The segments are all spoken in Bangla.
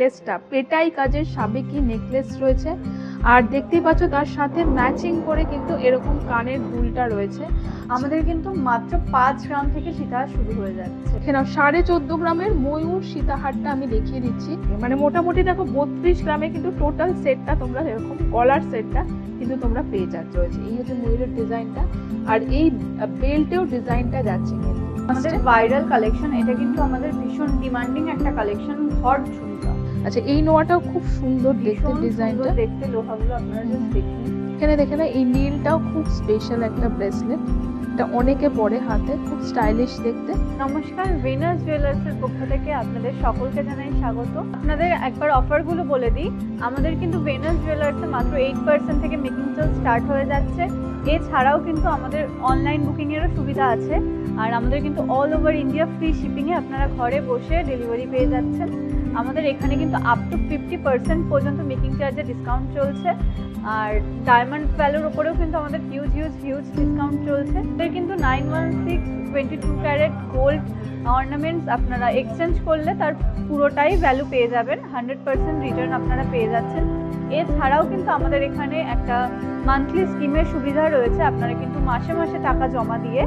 নেকলেসটা পেটাই কাজের সাবেকি নেকলেস রয়েছে, আর দেখতেই পাচ্ছ তার সাথে ম্যাচিং করে কিন্তু এরকম কানের দুলটা রয়েছে। আমাদের কিন্তু মাত্র 5 গ্রাম থেকে সীতাহার শুরু হয়ে যাচ্ছে। এখানে 14.5 গ্রামের ময়ূর সীতাহারটা আমি দেখিয়ে দিচ্ছি, মানে মোটামুটি দেখো 32 গ্রামে কিন্তু টোটাল সেটটা তোমরা এরকম গলার সেটটা কিন্তু তোমরা পেয়ে যাচ্ছ। এই হচ্ছে ময়ূরের ডিজাইনটা, আর এই বেল্টেও ডিজাইনটা যাচ্ছে কিন্তু আমাদের ভাইরাল কালেকশন, এটা কিন্তু আমাদের ভীষণ ডিমান্ডিং একটা কালেকশন, হট ঝুমকা। আচ্ছা, এই নোয়াটাও খুব সুন্দর দেখতে, ডিজাইনটা দেখতে, লোহাগুলো আপনারা জাস্ট দেখুন। এখানে দেখে না, এই নীলটাও খুব স্পেশাল একটা ব্রেসলেট, এটা অনেকে পরে হাতে, খুব স্টাইলিশ দেখতে। নমস্কার, ভেনাস জুয়েলার্সের পক্ষ থেকে আপনাদের সকলকে জানাই স্বাগত। আপনাদের একবার অফারগুলো বলে দিই। আমাদের কিন্তু ভেনাস জুয়েলার্সে মাত্র 8% থেকে মেকিং চার্জ স্টার্ট হয়ে যাচ্ছে। এছাড়াও কিন্তু আমাদের অনলাইন বুকিংয়েরও সুবিধা আছে, আর আমাদের কিন্তু অল ওভার ইন্ডিয়া ফ্রি শিপিংয়ে আপনারা ঘরে বসে ডেলিভারি পেয়ে যাচ্ছেন। আমাদের এখানে কিন্তু আপ টু 50% পর্যন্ত মেকিং চার্জে ডিসকাউন্ট চলছে, আর ডায়মন্ড ভ্যালুর উপরেও কিন্তু আমাদের হিউজ ডিসকাউন্ট চলছে। এর কিন্তু 916 22 ক্যারেট গোল্ড অর্নামেন্টস আপনারা এক্সচেঞ্জ করলে তার পুরোটাই ভ্যালু পেয়ে যাবেন, 100% রিটার্ন আপনারা পেয়ে যাচ্ছেন। এছাড়াও কিন্তু আমাদের এখানে একটা মান্থলি স্কিমের সুবিধা রয়েছে। আপনারা কিন্তু মাসে মাসে টাকা জমা দিয়ে,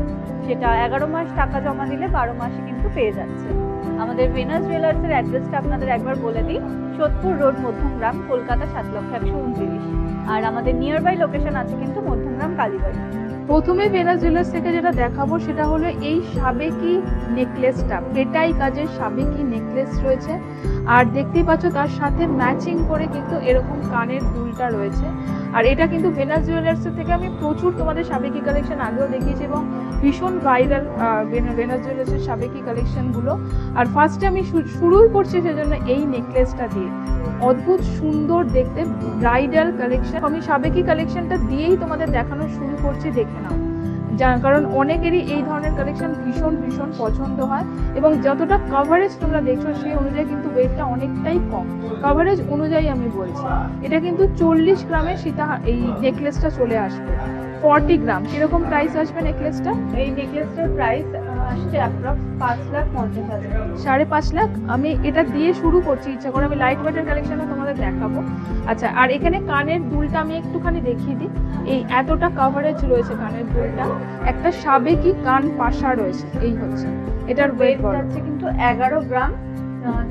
সেটা 11 মাস টাকা জমা দিলে 12 মাসে কিন্তু পেয়ে যাচ্ছে। আমাদের ভেনাস জুয়েলার্সের অ্যাড্রেসটা আপনাদের একবার বলে দিই। সোদপুর রোড, মধ্যমগ্রাম, কলকাতা 7,129। আর আমাদের নিয়ার বাই লোকেশন আছে কিন্তু মধ্যমগ্রাম, কালীবাড়ি। প্রথমে ভেনাস জুয়েলার্স থেকে যেটা দেখাবো সেটা হলো এই সাবেকি নেকলেসটা, পেটাই কাজের সাবেকি নেকলেস রয়েছে, আর দেখতেই পাচ্ছ তার সাথে ম্যাচিং করে কিন্তু এরকম কানের দুলটা রয়েছে। আর এটা কিন্তু ভেনাস জুয়েলার্সের থেকে আমি প্রচুর তোমাদের সাবেকি কালেকশন আগেও দেখিয়েছি এবং ভীষণ ভাইরাল ভেনাস জুয়েলার্সের সাবেকি কালেকশনগুলো। আর ফার্স্টে আমি শুরুই করছি সেজন্য এই নেকলেসটা দিয়ে, অদ্ভুত সুন্দর দেখতে ব্রাইডাল কালেকশন। আমি সাবেকি কালেকশনটা দিয়েই তোমাদের দেখানো শুরু করছি, দেখে নাও। কারণ অনেকেরই এই ধরনের কালেকশন ভীষণ পছন্দ হয়, এবং যতটা কভারেজ তোমরা দেখছো সেই অনুযায়ী কিন্তু ওয়েটটা অনেকটাই কম। কভারেজ অনুযায়ী আমি বলছি, এটা কিন্তু 40 গ্রামের সীতাহার এই নেকলেসটা চলে আসবে। 40 গ্রাম কিরকম প্রাইস আসবে নেকলেসটা? এই নেকলেসটার প্রাইস আসছে অ্যাপ্রক্স 5,50,000। 5.5 লাখ। আমি এটা দিয়ে শুরু করছি, ইচ্ছা করে আমি লাইট ওয়েটের কালেকশনটা তোমাদের দেখাবো। আচ্ছা, আর এখানে কানের দুলটা আমি একটুখানি দেখিয়ে দিই। এই এতটা কভারেজ রয়েছে কানের দুলটা, একটা সাবেকি কান পাশা রয়েছে। এই হচ্ছে এটার ওয়েট যাচ্ছে কিন্তু 11 গ্রাম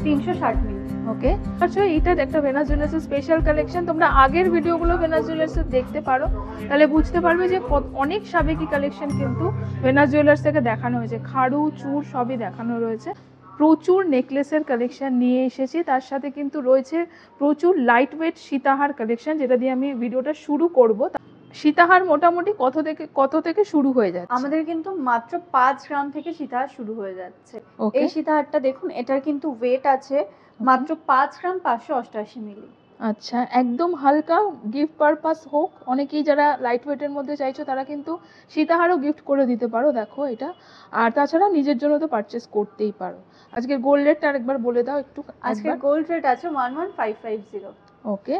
360 মিলি। ওকে, আচ্ছা, এটা একটা ভেনাস জুয়েলার্সের স্পেশাল কালেকশন। তোমরা আগের ভিডিওগুলো ভেনাস জুয়েলার্সের দেখতে পারো, তাহলে বুঝতে পারবে যে অনেক সাবেকি কালেকশন কিন্তু ভেনাস জুয়েলার্স থেকে দেখানো হয়েছে। খাড়ু, চূড় সবই দেখানো রয়েছে। প্রচুর নেকলেসের কালেকশন নিয়ে এসেছি, তার সাথে কিন্তু রয়েছে প্রচুর লাইট ওয়েট সীতাহার কালেকশন, যেটা দিয়ে আমি ভিডিওটা শুরু করব। সীতাহার মোটামুটি কত থেকে শুরু হয়ে যাচ্ছে? আমাদের কিন্তু মাত্র 5 গ্রাম থেকে সীতাহার শুরু হয়ে যাচ্ছে। এই সীতাহারটা দেখুন, এটার কিন্তু ওয়েট আছে মাত্র 5 গ্রাম 588 মিলি। আচ্ছা, একদম হালকা, গিফট পারপাস হোক, অনেকেই যারা লাইট ওয়েটের মধ্যে চাইছো তারা কিন্তু সীতাহারও গিফট করে দিতে পারো। দেখো এটা, আর তাছাড়া নিজের জন্য তো পারচেস করতেই পারো। আজকের গোল্ড রেটটা আরেকবার বলে দাও একটু। আজকের গোল্ড রেট আছে 11,550। ওকে,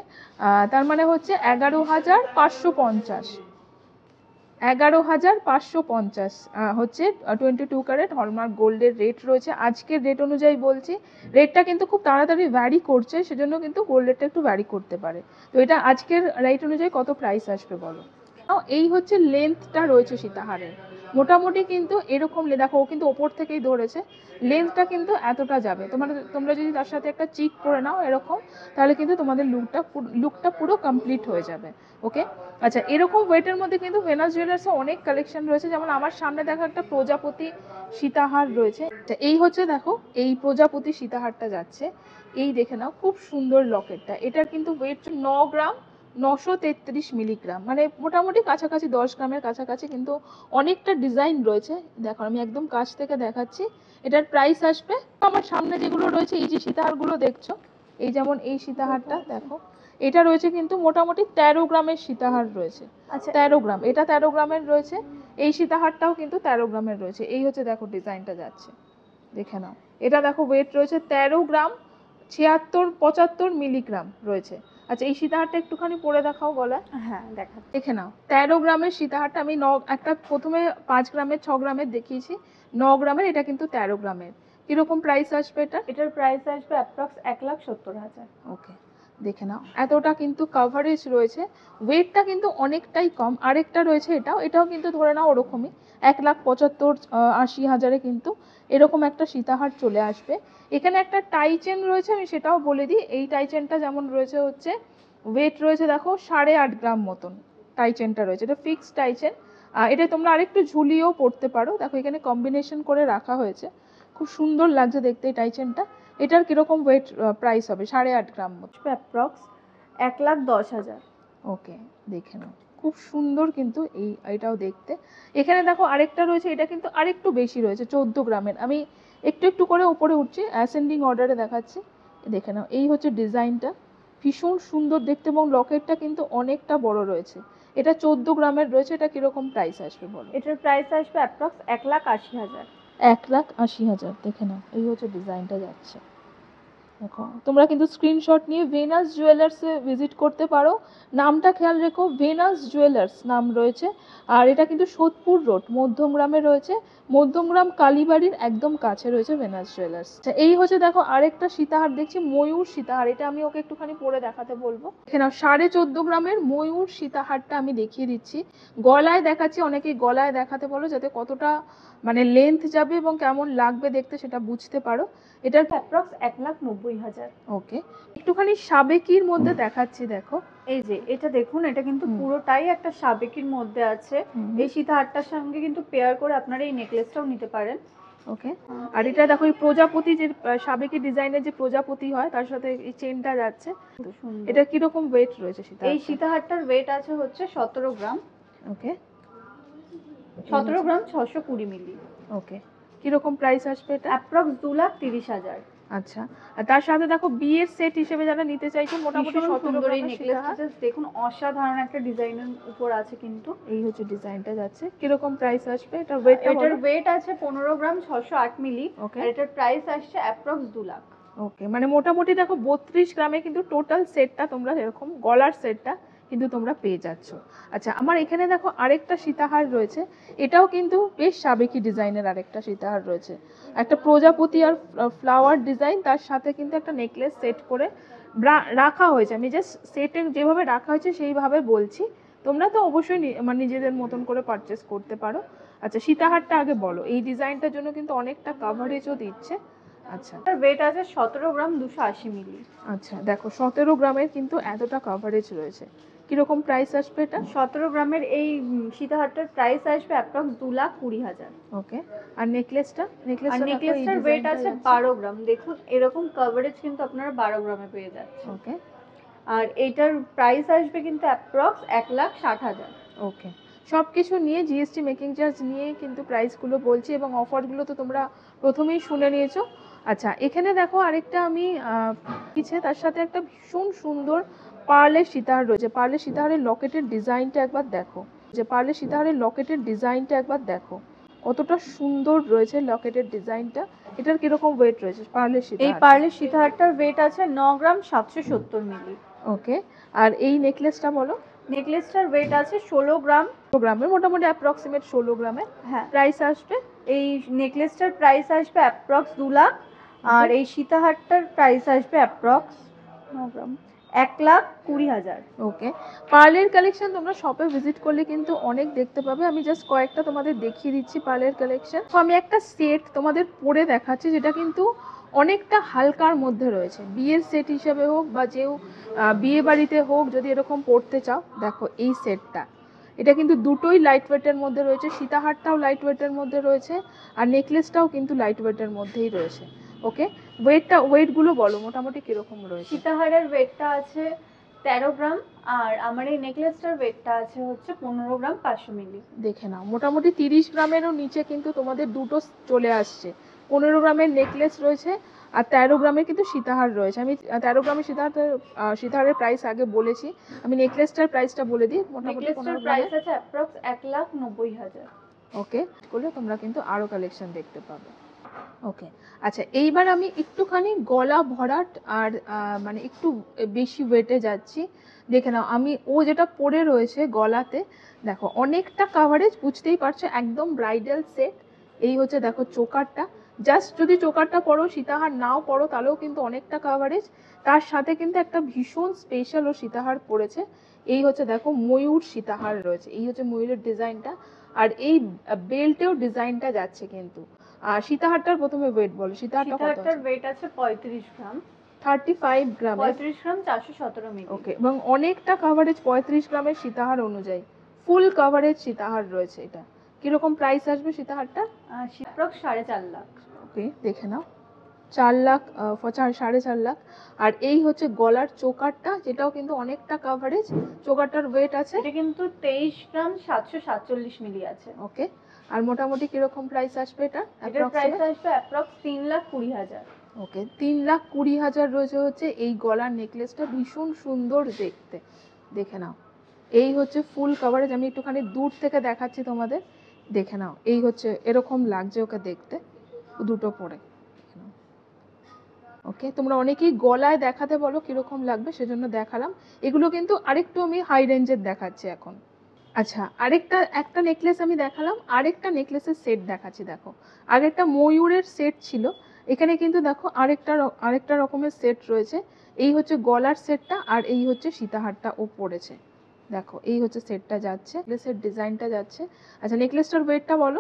তার মানে হচ্ছে 11,550। 11,550 হচ্ছে 22 ক্যারেট হলমার্ক গোল্ডের রেট রয়েছে। আজকের রেট অনুযায়ী বলছি, রেটটা কিন্তু খুব তাড়াতাড়ি ভ্যারি করছে, সেজন্য কিন্তু গোল্ড রেটটা একটু ভ্যারি করতে পারে। তো এটা আজকের রেট অনুযায়ী কত প্রাইস আসবে বলো? এই হচ্ছে লেন্থটা রয়েছে সীতাহারের, মোটামুটি কিন্তু এরকম দেখো, ও কিন্তু ওপর থেকেই ধরেছে, লেন্থটা কিন্তু এতটা যাবে। তোমরা যদি তার সাথে একটা চিক পরে নাও এরকম, তাহলে কিন্তু তোমাদের লুকটা পুরো কমপ্লিট হয়ে যাবে। ওকে, আচ্ছা, এরকম ওয়েটের মধ্যে কিন্তু ভেনাস জুয়েলার্সে অনেক কালেকশন রয়েছে। যেমন আমার সামনে দেখা একটা প্রজাপতি সীতাহার রয়েছে। এই হচ্ছে দেখো, এই প্রজাপতি সীতাহারটা যাচ্ছে, এই দেখে নাও, খুব সুন্দর লকেটটা। এটার কিন্তু ওয়েট 9 গ্রাম 933 মিলিগ্রাম, মানে মোটামুটি কাছাকাছি 10 গ্রামের কাছাকাছি, কিন্তু অনেকটা ডিজাইন রয়েছে। দেখো আমি একদম কাছ থেকে দেখাচ্ছি। এটার প্রাইস আসবে, আমার সামনে যেগুলো রয়েছে, এই যে সীতাহারগুলো দেখছো, এই যেমন এই সীতাহারটা দেখো, এটা রয়েছে কিন্তু মোটামুটি 13 গ্রামের সীতাহার রয়েছে। আচ্ছা, 13 গ্রাম, এটা 13 গ্রামের রয়েছে। এই সীতাহারটাও কিন্তু 13 গ্রামের রয়েছে। এই হচ্ছে দেখো ডিজাইনটা যাচ্ছে, দেখে নাও। এটা দেখো ওয়েট রয়েছে 13 গ্রাম 75 মিলিগ্রাম রয়েছে। আচ্ছা, এই সীতাহারটা একটুখানি পরে দেখাও গলায়। হ্যাঁ দেখা, দেখে নাও, 13 গ্রামের সীতাহারটা আমি একটা প্রথমে 5 গ্রামের 6 গ্রামের দেখিয়েছি, 9 গ্রামের, এটা কিন্তু 13 গ্রামের। কিরকম প্রাইস আসবে এটা? এটার প্রাইস আসবে অ্যাপ্রক্স 1,70,000। ওকে, দেখে নাও এতটা কিন্তু কাভারেজ রয়েছে, ওয়েটটা কিন্তু অনেকটাই কম। আরেকটা রয়েছে, এটাও কিন্তু ধরে নাও ওরকমই 1,75,000-80,000-এ কিন্তু এরকম একটা সীতাহার চলে আসবে। এখানে একটা টাই চেন রয়েছে, আমি সেটাও বলে দিই। এই টাই চেনটা যেমন রয়েছে হচ্ছে ওয়েট রয়েছে দেখো 8.5 গ্রাম মতন টাই চেনটা রয়েছে, এটা ফিক্সড টাই চেন। এটা তোমরা আরেকটু ঝুলিয়েও পড়তে পারো, দেখো এখানে কম্বিনেশন করে রাখা হয়েছে, খুব সুন্দর লাগছে দেখতে এই টাই চেনটা। এটার কিরকম ওয়েট প্রাইস হবে? 8.5 গ্রাম মতো, অ্যাপ্রক্স 1,10,000। ওকে, দেখে নাও খুব সুন্দর কিন্তু এটাও দেখতে। এখানে দেখো আরেকটা রয়েছে, এটা কিন্তু আরেকটু বেশি রয়েছে 14 গ্রামের। আমি একটু একটু করে উপরে উঠছি, অ্যাসেন্ডিং অর্ডারে দেখাচ্ছি। দেখে নাও এই হচ্ছে ডিজাইনটা, ভীষণ সুন্দর দেখতে, এবং লকেটটা কিন্তু অনেকটা বড় রয়েছে। এটা 14 গ্রামের রয়েছে। এটা কিরকম প্রাইস আসবে বলো? এটার প্রাইস আসবে অ্যাপ্রক্স 1,80,000। 1,80,000। দেখে নাও এই হচ্ছে ডিজাইনটা যাচ্ছে। দেখো তোমরা কিন্তু স্ক্রিনশট নিয়ে ভেনাস জুয়েলার্সে ভিজিট করতে পারো। নামটা খেয়াল রেখো, ভেনাস জুয়েলার্স নাম রয়েছে। আর এটা কিন্তু সোদপুর রোড, মধ্যমগ্রামে রয়েছে। মধ্যমগ্রাম কালীবাড়ির একদম কাছে রয়েছে ভেনাস জুয়েলার্স। আচ্ছা, এই হচ্ছে দেখো আরেকটা সীতাহার দেখছি, ময়ূর সীতাহার। এটা আমি ওকে একটুখানি পরে দেখাতে বলবো। এখানে 14.5 গ্রামের ময়ূর সীতাহারটা আমি দেখিয়ে দিচ্ছি। গলায় দেখাচ্ছি, অনেকেই গলায় দেখাতে বলো যাতে কতটা মানে লেন্থ যাবে এবং কেমন লাগবে দেখতে সেটা বুঝতে পারো। এটার অ্যাপ্রক্স 1,90,000। ওকে, একটুখানি সাবেকির মধ্যে দেখাচ্ছি, দেখো এই যে এটা দেখুন, এটা কিন্তু পুরোটাই একটা সাবেকির মধ্যে আছে। এই সীতাহারটার সঙ্গে কিন্তু পেয়ার করে আপনারা এই নেকলেসটাও নিতে পারেন। ওকে, আর এটা দেখো এই প্রজাপতি, যে সাবেকি ডিজাইনের যে প্রজাপতি হয় তার সাথে এই চেনটা যাচ্ছে। এটা কিরকম ওয়েট রয়েছে সীতা? এই সীতাহারটার ওয়েট আছে হচ্ছে 17 গ্রাম। ওকে, 17 গ্রাম 620 মিলি। ওকে, কিরকম প্রাইস আসবে এটা? অ্যাপ্রক্স 2,30,000। আচ্ছা, আর তার সাথে দেখো বিয়ের সেট হিসেবে যারা নিতে চাইছো, মোটামুটি 17 সুন্দর এই গ্রামের নেকলেসটা সীতাহার। দেখুন, অসাধারণ একটা ডিজাইনের উপর আছে কিন্তু। এই হচ্ছে ডিজাইনটা যাচ্ছে, কিরকম প্রাইস আসবে? এটা ওয়েটটা বলো। এটার ওয়েট আছে 15 গ্রাম 608 মিলি। ওকে, আর এটার প্রাইস আসছে অ্যাপ্রক্স 2 লাখ। ওকে, মানে মোটামুটি দেখো 32 গ্রামে কিন্তু টোটাল সেটটা তোমরা এরকম গলার সেটটা কিন্তু তোমরা পেয়ে যাচ্ছ। আচ্ছা, আমার এখানে দেখো আরেকটা সীতাহার রয়েছে, এটাও কিন্তু বেশ সাবেকি ডিজাইনের আরেকটা সীতাহার রয়েছে। একটা প্রজাপতি আর ফ্লাওয়ার ডিজাইন, তার সাথে কিন্তু একটা নেকলেস সেট করে রাখা হয়েছে। আমি জাস্ট সেটে যেভাবে রাখা হয়েছে সেইভাবে বলছি, তোমরা তো অবশ্যই মানে নিজেদের মতন করে পারচেস করতে পারো। আচ্ছা, সীতাহারটা আগে বলো, এই ডিজাইনটার জন্য কিন্তু অনেকটা কাভারেজও দিচ্ছে। আচ্ছা, এটার ওয়েট আছে 17 গ্রাম 280 মিলি। আচ্ছা, দেখো 17 গ্রামের কিন্তু এতটা কাভারেজ রয়েছে। কিরকম প্রাইস আসবে এটা? 17 গ্রামের এই সীতাহারটার প্রাইস আসবে অ্যাপ্রক্স 2,20,000। ওকে, আর নেকলেসটা? আর নেকলেসটার ওয়েট আছে 12 গ্রাম। দেখুন এরকম কভারেজ কিন্তু আপনারা 12 গ্রামে পেয়ে যাচ্ছেন। ওকে, আর এটার প্রাইস আসবে কিন্তু অ্যাপ্রক্স 1,60,000। ওকে, সব কিছু নিয়ে জিএসটি মেকিং চার্জ নিয়ে কিন্তু প্রাইসগুলো বলছি, এবং অফারগুলো তো তোমরা প্রথমেই শুনে নিয়েছো। আচ্ছা, এখানে দেখো আরেকটা আমি পিছে তার সাথে একটা ভীষণ সুন্দর পার্লের সীতাহার রয়েছে। পার্লের সীতাহারের লকেটের ডিজাইনটা একবার দেখো, যে পার্লের সীতাহারের লকেটের ডিজাইনটা একবার দেখো কতটা সুন্দর রয়েছে লকেটের ডিজাইনটা। এটার কিরকম ওয়েট রয়েছে পার্লের সীতাহার? এই পার্লের সীতাহারটার ওয়েট আছে 9 গ্রাম 770 মিলি। ওকে, আর এই নেকলেসটা বলো? নেকলেসটার ওয়েট আছে 16 গ্রাম। গ্রামের, মোটামুটি অ্যাপ্রক্সিমেট 16 গ্রামের। হ্যাঁ, প্রাইস আসবে? এই নেকলেসটার প্রাইস আসবে অ্যাপ্রক্স 2 লাখ। আর এই সীতাহারটার প্রাইস আসবে অ্যাপ্রক্স 9 গ্রাম 1,20,000। ওকে, পার্লের কালেকশন তোমরা শপে ভিজিট করলে কিন্তু অনেক দেখতে পাবে। আমি জাস্ট কয়েকটা তোমাদের দেখিয়ে দিচ্ছি পার্লের কালেকশন। তো আমি একটা সেট তোমাদের পরে দেখাচ্ছি, যেটা কিন্তু অনেকটা হালকার মধ্যে রয়েছে। বিয়ের সেট হিসেবে হোক বা যেও বিয়ে বাড়িতে হোক, যদি এরকম পরতে চাও, দেখো এই সেটটা, এটা কিন্তু দুটোই লাইট ওয়েটের মধ্যে রয়েছে। সীতাহারটাও লাইট ওয়েটের মধ্যে রয়েছে, আর নেকলেসটাও কিন্তু লাইট ওয়েটের মধ্যেই রয়েছে। ওকে, ওয়েটগুলো বলো মোটামুটি কিরকম রয়েছে? সীতাহারের ওয়েটটা আছে 13 গ্রাম। আর আমার এই নেকলেসটার ওয়েটটা আছে হচ্ছে 15 গ্রাম 500 মিলি। দেখে নাও, মোটামুটি 30 গ্রামেরও নিচে কিন্তু তোমাদের দুটো চলে আসছে। 15 গ্রামের নেকলেস রয়েছে, আর 13 গ্রামের কিন্তু সীতাহার রয়েছে। আমি 13 গ্রামের সীতাহারের প্রাইস আগে বলেছি, আমি নেকলেসটার প্রাইসটা বলে দিই। মোটামুটি নেকলেসটার প্রাইস আছে অ্যাপ্রক্স 1,90,000। ওকে, করলে তোমরা কিন্তু আরো কালেকশন দেখতে পাবে। ওকে, আচ্ছা, এইবার আমি একটুখানি গলা ভরাট আর মানে একটু বেশি ওয়েটে যাচ্ছি। দেখে নাও, আমি ও যেটা পরে রয়েছে গলাতে, দেখো অনেকটা কাভারেজ, বুঝতেই পারছো একদম ব্রাইডাল সেট। এই হচ্ছে দেখো চোকারটা, জাস্ট যদি চোকারটা পরো, সীতাহার নাও পরো, তাহলেও কিন্তু অনেকটা কাভারেজ। তার সাথে কিন্তু একটা ভীষণ স্পেশাল ও সীতাহার পড়েছে। এই হচ্ছে দেখো ময়ূর সীতাহার রয়েছে, এই হচ্ছে ময়ূরের ডিজাইনটা। আর এই বেল্টেও ডিজাইনটা যাচ্ছে কিন্তু। আর সীতাহারটার প্রথমে ওয়েট বলো, সীতাহারটা কত সীতাহারটার আছে? ওয়েট আছে 35 গ্রাম। 35 গ্রাম। 35 গ্রাম 417 মিলি। ওকে, এবং অনেকটা কাভারেজ 35 গ্রামের সীতাহার অনুযায়ী, ফুল কাভারেজ সীতাহার রয়েছে এটা। কিরকম প্রাইস আসবে সীতাহারটা? অ্যাপ্রক্স 4.5 লাখ। ওকে, দেখে নাও, 4 লাখ, 4.5 লাখ। আর এই হচ্ছে গলার চোকারটা, যেটাও কিন্তু অনেকটা কাভারেজ। চোকারটার ওয়েট আছে, এটা কিন্তু 23 গ্রাম 747 মিলি আছে। ওকে। আর মোটামুটি কিরকম প্রাইস আসবে এটা? এটার প্রাইস আসবে অ্যাপ্রক্স 3,20,000। ওকে, 3,20,000 রয়েছে হচ্ছে এই গলার নেকলেসটা। ভীষণ সুন্দর দেখতে, দেখে নাও। এই হচ্ছে ফুল কভারেজ, আমি একটুখানি দূর থেকে দেখাচ্ছি তোমাদের, দেখে নাও। এই হচ্ছে এরকম লাগছে ওকে দেখতে, দুটো পরে। ওকে, তোমরা অনেকেই গলায় দেখাতে বলো কিরকম লাগবে, সেজন্য দেখালাম। এগুলো কিন্তু আরেকটু আমি হাই রেঞ্জের দেখাচ্ছি এখন। আচ্ছা, একটা নেকলেস আমি দেখালাম, আরেকটা নেকলেসের সেট দেখাচ্ছি। দেখো, আগেরটা ময়ূরের সেট ছিল, এখানে কিন্তু দেখো আরেকটা রকমের সেট রয়েছে। এই হচ্ছে গলার সেটটা, আর এই হচ্ছে সীতাহারটা ও পড়েছে। দেখো, এই হচ্ছে সেটটা যাচ্ছে, নেকলেসের ডিজাইনটা যাচ্ছে। আচ্ছা, নেকলেসটার ওয়েটটা বলো।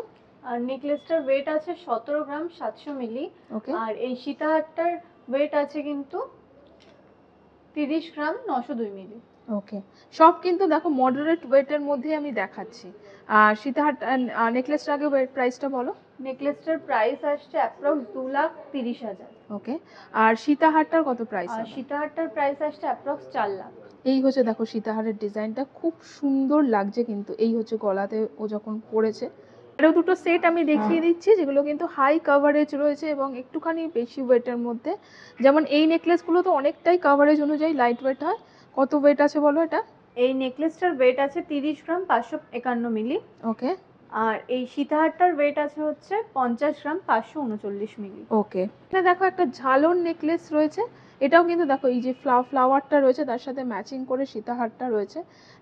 আর নেকলেসটার ওয়েট আছে 17 গ্রাম 700 মিলি। ওকে, আর এই সীতাহারটার ওয়েট আছে কিন্তু 30 গ্রাম 902 মিলি। ওকে, সব কিন্তু দেখো মডারেট ওয়েটের মধ্যে আমি দেখাচ্ছি। আর সীতাহার নেকলেসটার আগে ওয়েট প্রাইসটা বলো। নেকলেসটার প্রাইস আসছে অ্যাপ্রক্স 2,30,000। ওকে, আর সীতাহারটার কত প্রাইস? আর সীতাহারটার প্রাইস আসছে অ্যাপ্রক্স 4 লাখ। এই হচ্ছে দেখো সীতাহারের ডিজাইনটা, খুব সুন্দর লাগছে কিন্তু। এই হচ্ছে গলাতে ও যখন পরেছে। আরও দুটো সেট আমি দেখিয়ে দিচ্ছি, যেগুলো কিন্তু হাই কাভারেজ রয়েছে এবং একটুখানি বেশি ওয়েটের মধ্যে। যেমন এই নেকলেসগুলো তো অনেকটাই কাভারেজ অনুযায়ী লাইট ওয়েট হয়। কত ওয়েট আছে বলো এটা? এই নেকলেসটার ওয়েট আছে 30 গ্রাম 551 মিলি। ওকে, আর এই সীতাহারটার ওয়েট আছে হচ্ছে 50 গ্রাম 539 মিলি। ওকে। এখানে দেখো একটা ঝালর নেকলেস রয়েছে, এটাও কিন্তু দেখো এই যে ফ্লাওয়ারটা রয়েছে, তার সাথে ম্যাচিং করে সীতাহারটা রয়েছে।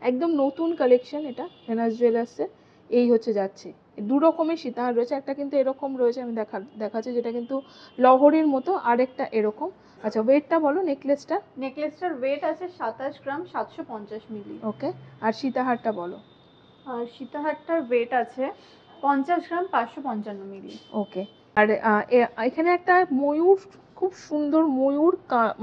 একদম নতুন কালেকশন এটা ভেনাস জুয়েলার্সের। এই হচ্ছে যাচ্ছে, দু রকমের সীতাহার রয়েছে, একটা কিন্তু এরকম রয়েছে, আমি দেখাচ্ছি, যেটা কিন্তু লহরীর মতো, আরেকটা এরকম। আচ্ছা, ওয়েটটা বলো নেকলেসটা। নেকলেসটার ওয়েট আছে 27 গ্রাম 750 মিলি। ওকে, আর সীতাহারটা বলো। আর সীতাহারটার ওয়েট আছে 50 গ্রাম 555 মিলি। ওকে, আর এখানে একটা ময়ূর, খুব সুন্দর ময়ূর,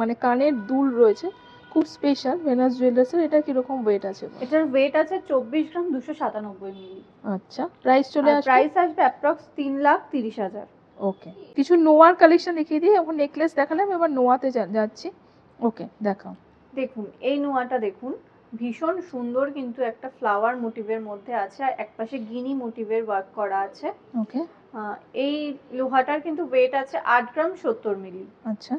মানে কানের দুল রয়েছে, খুব স্পেশাল ভেনাস জুয়েলার্সের। এটা কিরকম ওয়েট আছে? এটার ওয়েট আছে 24 গ্রাম 297 মিলি। আচ্ছা, প্রাইস চলে আসবে? প্রাইস আসবে অ্যাপ্রক্স 3,30,000। ওকে, কিছু নোয়ার কালেকশন দেখিয়ে দিই। এখন নেকলেস দেখালাম, এবার নোয়াতে যাচ্ছি। ওকে, দেখাও। দেখুন, এই নোয়াটা দেখুন, ভীষণ সুন্দর কিন্তু একটা ফ্লাওয়ার মোটিভের মধ্যে আছে, আর একপাশে গিনি মোটিভের ওয়ার্ক করা আছে। ওকে, এই লোহাটার কিন্তু ওয়েট আছে 8 গ্রাম 70 মিলি। আচ্ছা,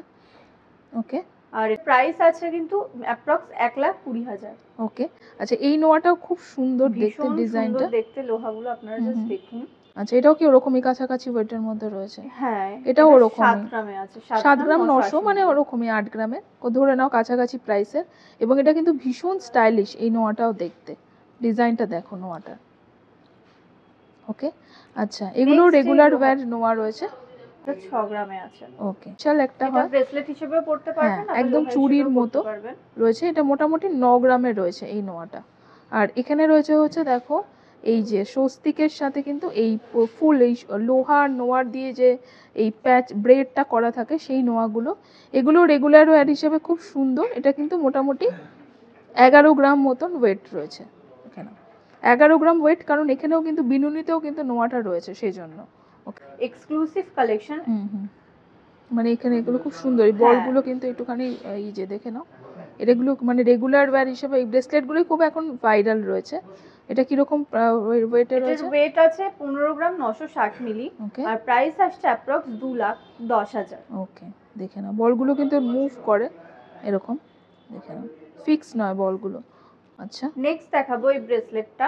ওকে, আর প্রাইস আছে কিন্তু অ্যাপ্রক্স 1,20,000। ওকে। আচ্ছা, এই নোয়াটাও খুব সুন্দর দেখতে, ভীষণ ডিজাইনটা সুন্দর দেখতে, লোহাগুলো আপনারা জাস্ট দেখুন। আচ্ছা, এটাও কি ওরকমই কাছাকাছি ওয়েটের মধ্যে রয়েছে? হ্যাঁ, এটাও ওরকমই 7 গ্রামে আছে, 7 গ্রাম 900, 980 মানে ওরকমই 8 গ্রামের, ধরে নাও কাছাকাছি প্রাইসের। এবং এটা কিন্তু ভীষণ স্টাইলিশ এই নোয়াটাও দেখতে, ডিজাইনটা দেখো নোয়াটা। ওকে, আচ্ছা, এগুলো Next রেগুলার এই ওয়্যার নোয়া রয়েছে। এটা 6 গ্রামে আছে। ওকে, চল একটা এটা হয় ব্রেসলেট হিসেবেও পড়তে পারবেন, হ্যাঁ, একদম চুড়ির মতো রয়েছে। এটা মোটামুটি 9 গ্রামের রয়েছে এই নোয়াটা। আর এখানে রয়েছে হচ্ছে দেখো, এই যে স্বস্তিকের সাথে কিন্তু এই ফুল, এই লোহার নোয়ার দিয়ে যে এই প্যাচ ব্রেডটা করা থাকে, সেই নোয়াগুলো। এগুলো রেগুলার ওয়্যার হিসেবে খুব সুন্দর। এটা কিন্তু মোটামুটি 11 গ্রাম মতন ওয়েট রয়েছে এখানে, 11 গ্রাম ওয়েট, কারণ এখানেও কিন্তু বিনুনিতেও কিন্তু নোয়াটা রয়েছে, সেই জন্য। ওকে, এক্সক্লুসিভ কালেকশন। মানে এখানে এগুলো খুব সুন্দর, এই বলগুলো কিন্তু একটুখানি এই যে দেখে নাও, এগুলো মানে রেগুলার ওয়্যার হিসেবে এই ব্রেসলেটগুলোই খুব এখন ভাইরাল রয়েছে। এটা কিরকম ওয়েটে রয়েছে? এটার ওয়েট আছে 15 গ্রাম 960 মিলি। ওকে, আর প্রাইস আসছে অ্যাপ্রক্স 2,10,000। ওকে, দেখে নাও, বলগুলো কিন্তু মুভ করে এরকম, দেখে নাও, ফিক্স নয় বলগুলো। আচ্ছা, নেক্সট দেখাবো এই ব্রেসলেটটা।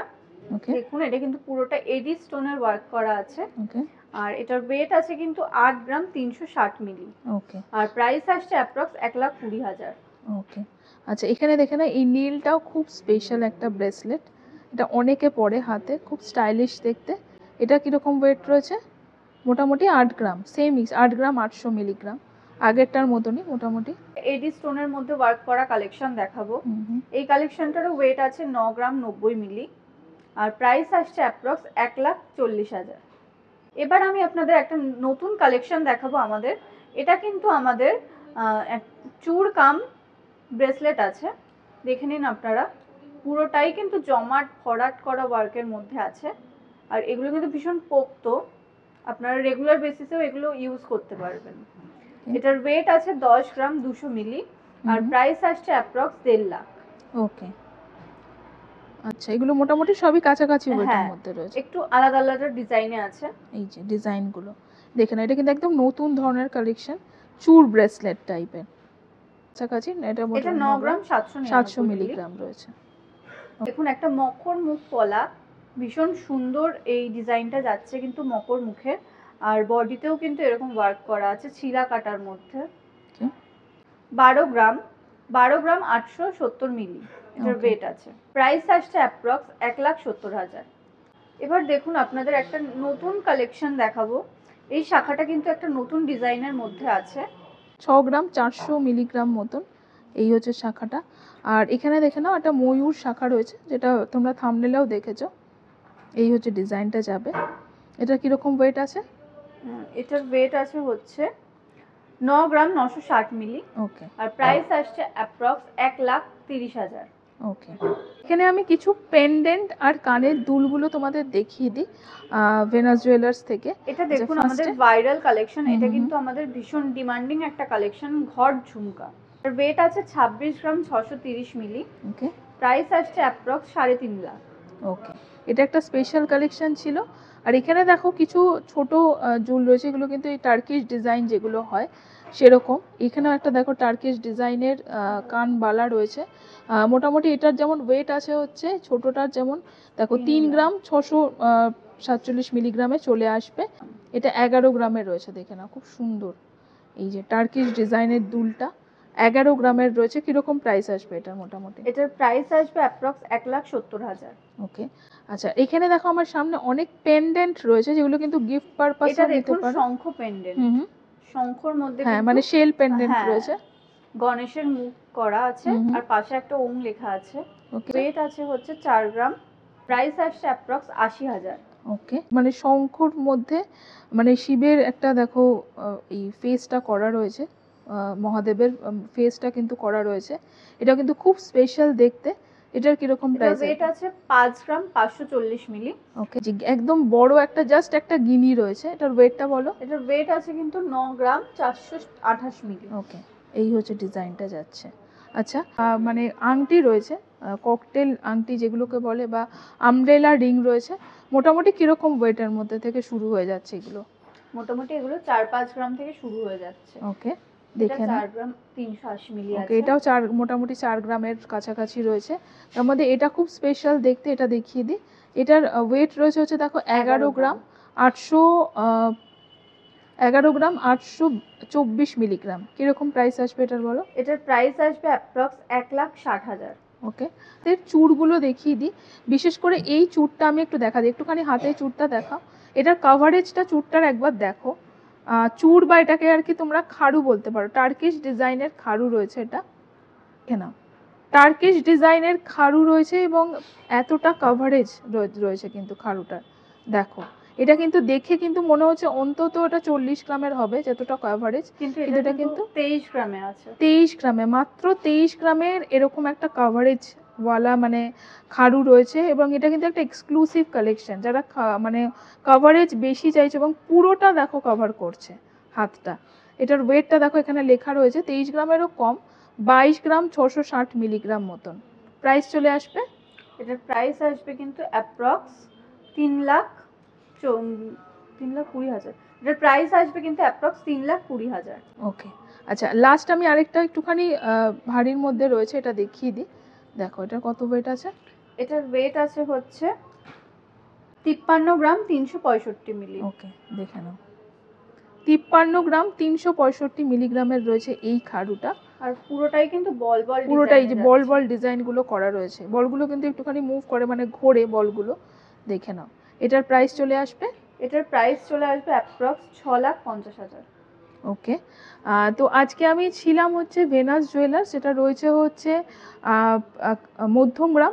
ওকে, দেখুন, এটা কিন্তু পুরোটা এডি স্টোনের ওয়ার্ক করা আছে। ওকে, আর এটার ওয়েট আছে কিন্তু 8 গ্রাম 360 মিলি। ওকে, আর প্রাইস আসছে অ্যাপ্রক্স 1,20,000। ওকে। আচ্ছা, এখানে দেখে না, এই নীলটাও খুব স্পেশাল একটা ব্রেসলেট। এটা অনেকে পরে হাতে, খুব স্টাইলিশ দেখতে। এটা কিরকম ওয়েট রয়েছে? মোটামুটি 8 গ্রাম, সেম 8 গ্রাম 800 মিলিগ্রাম, আগেরটার মতনই মোটামুটি। এডি স্টোনের মধ্যে ওয়ার্ক করা কালেকশন দেখাবো। হুম। এই কালেকশনটারও ওয়েট আছে 9 গ্রাম 90 মিলি, আর প্রাইস আসছে অ্যাপ্রক্স 1,40,000। এবার আমি আপনাদের একটা নতুন কালেকশন দেখাবো আমাদের। এটা কিন্তু আমাদের চূড় কাম ব্রেসলেট আছে, দেখে নিন আপনারা। পুরোটাই কিন্তু জমাট ভরাট করা ওয়ার্কের মধ্যে আছে, আর এগুলো কিন্তু ভীষণ পোক্ত, আপনারা রেগুলার বেসিসেও এগুলো ইউজ করতে পারবেন। এটার ওয়েট আছে 10 গ্রাম 200 মিলি, আর প্রাইস আসছে অ্যাপ্রক্স 1.5 লাখ। ওকে, আচ্ছা, এগুলো মোটামুটি সবই কাছাকাছি ওয়েটের মধ্যে রয়েছে, একটু আলাদা আলাদা ডিজাইনে আছে। এই যে ডিজাইনগুলো দেখেন, এটা কিন্তু একদম নতুন ধরনের কালেকশন, চূড় ব্রেসলেট টাইপের কাছাকাছি। এটা 9 গ্রাম 700 মিলিগ্রাম রয়েছে। দেখুন একটা মকর মুখ পলা, ভীষণ সুন্দর এই ডিজাইনটা যাচ্ছে কিন্তু মকর মুখের, আর বডিতেও কিন্তু এরকম ওয়ার্ক করা আছে ছিলা কাটার মধ্যে। 12 গ্রাম 870 মিলি এটার ওয়েট আছে। প্রাইস আসছে অ্যাপ্রক্স 1,70,000। এবার দেখুন আপনাদের একটা নতুন কালেকশন দেখাবো। এই শাখাটা কিন্তু একটা নতুন ডিজাইনের মধ্যে আছে। 6 গ্রাম 400 মিলিগ্রাম মতন এই হচ্ছে শাখাটা। আর এখানে দেখে নাও একটা ময়ূর শাখা রয়েছে, যেটা তোমরা থাম্বনেলেও দেখেছো। এই হচ্ছে ডিজাইনটা যাবে। এটা কিরকম ওয়েট আছে? এটার ওয়েট আছে হচ্ছে 9 গ্রাম 960 মিলি। ওকে, আর প্রাইস আসছে অ্যাপ্রক্স 1,30,000। ওকে, এখানে আমি কিছু পেন্ডেন্ট আর কানের দুলগুলো তোমাদের দেখিয়ে দিই ভেনাস জুয়েলার্স থেকে। এটা দেখুন আমাদের ভাইরাল কালেকশন, এটা কিন্তু আমাদের ভীষণ ডিমান্ডিং একটা কালেকশন, ঘট ঝুমকা। এর ওয়েট আছে 26 গ্রাম 630 মিলি। ওকে, প্রাইস আসছে অ্যাপ্রক্স 3.5 লাখ। ওকে, এটা একটা স্পেশাল কালেকশন ছিল। আর এখানে দেখো কিছু ছোট জুল রয়েছে, এগুলো কিন্তু এই টার্কিশ ডিজাইন যেগুলো হয় সেরকম। এখানেও একটা দেখো টার্কিশ ডিজাইনের কান বালা রয়েছে। মোটামুটি এটার যেমন ওয়েট আছে হচ্ছে ছোটটার, যেমন দেখো 3 গ্রাম 647 মিলিগ্রামে চলে আসবে। এটা 11 গ্রামের রয়েছে, দেখে নাও খুব সুন্দর। এই যে টার্কিশ ডিজাইনের দুলটা 11 গ্রামের রয়েছে। কিরকম প্রাইস আসবে এটা মোটামুটি? এটার প্রাইস আসবে অ্যাপ্রক্স 1,70,000। ওকে, আচ্ছা, এখানে দেখো আমার সামনে অনেক পেন্ডেন্ট রয়েছে, যেগুলো কিন্তু গিফট পারপাসে এটা নিতে দেখুন পারো। শঙ্খ পেন্ডেন্ট, শঙ্খর মধ্যে হ্যাঁ, মানে শেল পেন্ডেন্ট রয়েছে, গণেশের মুখ করা আছে, আর পাশে একটা ওম লেখা আছে। ওকে, ওয়েট আছে হচ্ছে 4 গ্রাম। প্রাইস আসছে অ্যাপ্রক্স 80,000। ওকে, মানে শঙ্খর মধ্যে মানে শিবের একটা দেখো এই ফেসটা করা রয়েছে, মহাদেবের ফেসটা কিন্তু করা রয়েছে। এটা কিন্তু খুব স্পেশাল দেখতে। এটার কিরকম প্রাইস? ওয়েট আছে 5 গ্রাম 540 মিলি। ওকে, একদম বড় একটা জাস্ট একটা গিনি রয়েছে। এটার ওয়েটটা বলো। এটার ওয়েট আছে কিন্তু 9 গ্রাম 428 মিলি। ওকে, এই হচ্ছে ডিজাইনটা যাচ্ছে। আচ্ছা, মানে আংটি রয়েছে, ককটেল আংটি যেগুলোকে বলে, বা আমব্রেলা রিং রয়েছে। মোটামুটি কিরকম ওয়েটের মধ্যে থেকে শুরু হয়ে যাচ্ছে এগুলো? মোটামুটি এগুলো 4-5 গ্রাম থেকে শুরু হয়ে যাচ্ছে। ওকে, দেখে নাও। 4 গ্রাম 380 মিলি আছে। ওকে, এটাও মোটামুটি 4 গ্রামের কাছাকাছি রয়েছে। তার মধ্যে এটা খুব স্পেশাল দেখতে, এটা দেখিয়ে দিই। এটার ওয়েট রয়েছে হচ্ছে দেখো 11 গ্রাম 824 মিলিগ্রাম। কিরকম প্রাইস আসবে এটার বলো? এটার প্রাইস আসবে অ্যাপ্রক্স 1,60,000। ওকে, এর চূড়গুলো দেখিয়ে দিই। বিশেষ করে এই চূড়টা আমি একটু দেখা দিই, একটুখানি হাতে চূড়টা দেখাও। এটার কাভারেজটা চূড়টার একবার দেখো। চূড় বা এটাকে আর কি তোমরা খাড়ু বলতে পারো, টার্কিশ ডিজাইনের খাড়ু রয়েছে এটা। কেন টার্কিশ ডিজাইনের খাড়ু রয়েছে, এবং এতটা কাভারেজ রয়েছে কিন্তু খাড়ুটার। দেখো, এটা কিন্তু দেখে কিন্তু মনে হচ্ছে অন্তত এটা 40 গ্রামের হবে, যতটা কাভারেজ। কিন্তু এটা কিন্তু 23 গ্রামে আছে। 23 গ্রামে, মাত্র 23 গ্রামের এরকম একটা কাভারেজ ওয়ালা মানে খাড়ু রয়েছে। এবং এটা কিন্তু একটা এক্সক্লুসিভ কালেকশন, যারা মানে কাভারেজ বেশি চাইছে, এবং পুরোটা দেখো কভার করছে হাতটা। এটার ওয়েটটা দেখো এখানে লেখা রয়েছে 23 গ্রামেরও কম, 22 গ্রাম 660 মিলিগ্রাম মতন। প্রাইস চলে আসবে, এটার প্রাইস আসবে কিন্তু অ্যাপ্রক্স 3,20,000। এটার প্রাইস আসবে কিন্তু অ্যাপ্রক্স 3,20,000। ওকে, আচ্ছা, লাস্ট আমি আরেকটা একটুখানি ভারীর মধ্যে রয়েছে, এটা দেখিয়ে দিই। দেখো এটার কত ওয়েট আছে। এটার ওয়েট আছে হচ্ছে 53 গ্রাম 365 মিলি। ওকে, দেখে নাও, 53 গ্রাম 365 মিলিগ্রামের রয়েছে এই খাড়ুটা। আর পুরোটাই কিন্তু বল বল, পুরোটাই যে বল বল ডিজাইনগুলো করা রয়েছে, বলগুলো কিন্তু একটুখানি মুভ করে, মানে ঘোরে বলগুলো, দেখে নাও। এটার প্রাইস চলে আসবে, এটার প্রাইস চলে আসবে অ্যাপ্রক্স 6,50,000। ওকে, তো আজকে আমি ছিলাম হচ্ছে ভেনাস জুয়েলার্স, যেটা রয়েছে হচ্ছে মধ্যমগ্রাম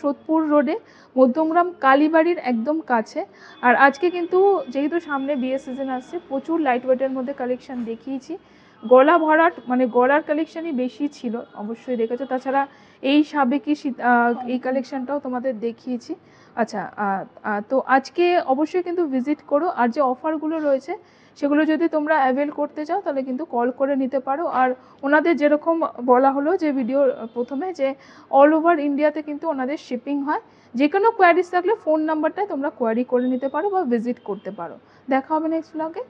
সোদপুর রোডে, মধ্যমগ্রাম কালীবাড়ির একদম কাছে। আর আজকে কিন্তু যেহেতু সামনে বিয়ের সিজন আসছে, প্রচুর লাইট ওয়েটের মধ্যে কালেকশন দেখিয়েছি। গলা ভরাট মানে গলার কালেকশনই বেশি ছিল, অবশ্যই দেখেছো। তাছাড়া এই সাবেকি এই কালেকশনটাও তোমাদের দেখিয়েছি। আচ্ছা, তো আজকে অবশ্যই কিন্তু ভিজিট করো। আর যে অফারগুলো রয়েছে সেগুলো যদি তোমরা অ্যাভেল করতে চাও তাহলে কিন্তু কল করে নিতে পারো। আর ওনাদের যেরকম বলা হলো যে ভিডিও প্রথমে, যে অল ওভার ইন্ডিয়াতে কিন্তু ওনাদের শিপিং হয়। যে কোনো কোয়ারিজ থাকলে ফোন নাম্বারটায় তোমরা কোয়ারি করে নিতে পারো বা ভিজিট করতে পারো। দেখা হবে নেক্সট ব্লগে।